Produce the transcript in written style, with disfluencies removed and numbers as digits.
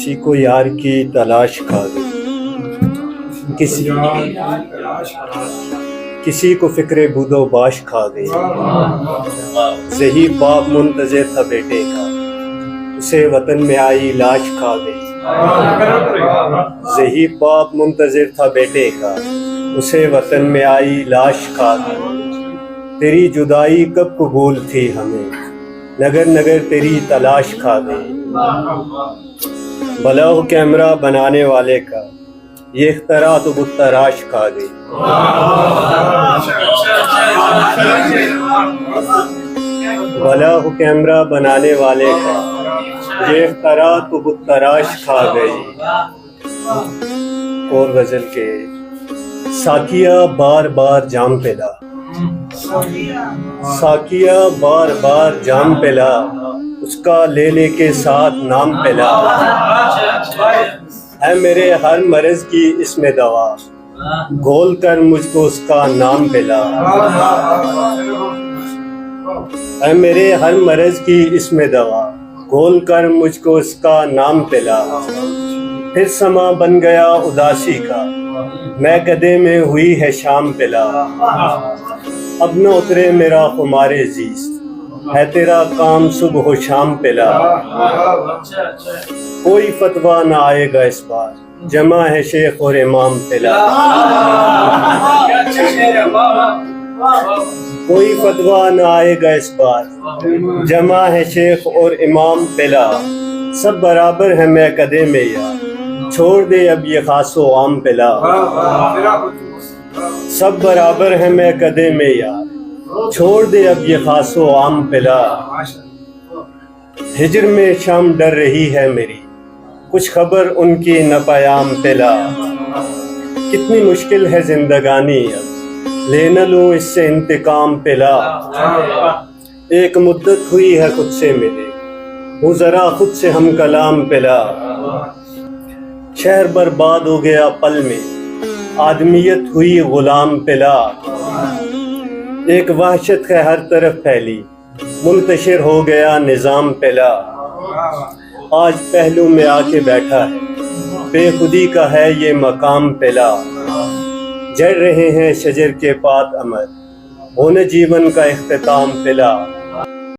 کسی کو یار کی تلاش کھا گئی، کسی کو فکر بود و باش کھا گئی۔ زہی باپ منتظر تھا بیٹے کا، اسے وطن میں آئی لاش کھا گئی۔ زہی باپ منتظر تھا بیٹے کا، اسے وطن میں آئی لاش کھا گئی۔ تیری جدائی کب قبول تھی ہمیں، نگر نگر تیری تلاش کھا گئی۔ بھلا ہو کیمرہ بنانے والے کا، یہ اختراع تو بت تراش کھا گئی۔ بھلا ہو کیمرہ بنانے والے کا، یہ اختراع تو بت تراش کھا گئی۔ اور غزل کے ساقیہ بار بار جام پلا، ساقیہ بار بار جام پلا، اس کا لے لے کے ساتھ نام پلا۔ ہے میرے ہر مرض کی اس میں دوا، گھول کر مجھ کو اس کا نام پلا۔ ہے میرے ہر مرض کی اس میں دوا، گھول کر مجھ کو اس کا نام پلا۔ پھر سما بن گیا اداسی کا، میں گدے میں ہوئی ہے شام پلا۔ اب نہ اترے میرا خمار زیست، ہے تیرا کام صبح و شام پلا۔ کوئی فتویٰ نہ آئے گا اس بار، جمع ہے شیخ اور امام پلا۔ کوئی فتویٰ نہ آئے گا اس بار، جمع ہے شیخ اور امام پلا۔ سب برابر ہے میں قدے میں یار، چھوڑ دے اب یہ خاص و عام پلا۔ سب برابر ہے میں قدے میں یار، چھوڑ دے اب یہ خاص و عام پلا۔ ہجر میں شام ڈر رہی ہے میری، کچھ خبر ان کی نہ پیام پلا۔ کتنی مشکل ہے زندگانی اب، لے نہ لوں اس سے انتقام پلا۔ ایک مدت ہوئی ہے خود سے ملے، ہوں ذرا خود سے ہم کلام پلا۔ شہر برباد ہو گیا پل میں، آدمیت ہوئی غلام پلا۔ ایک وحشت ہے ہر طرف پھیلی، منتشر ہو گیا نظام پلا۔ آج پہلو میں آ کے بیٹھا ہے، بے خودی کا ہے یہ مقام پلا۔ جڑ رہے ہیں شجر کے پات امر، ہونے جیون کا اختتام پلا۔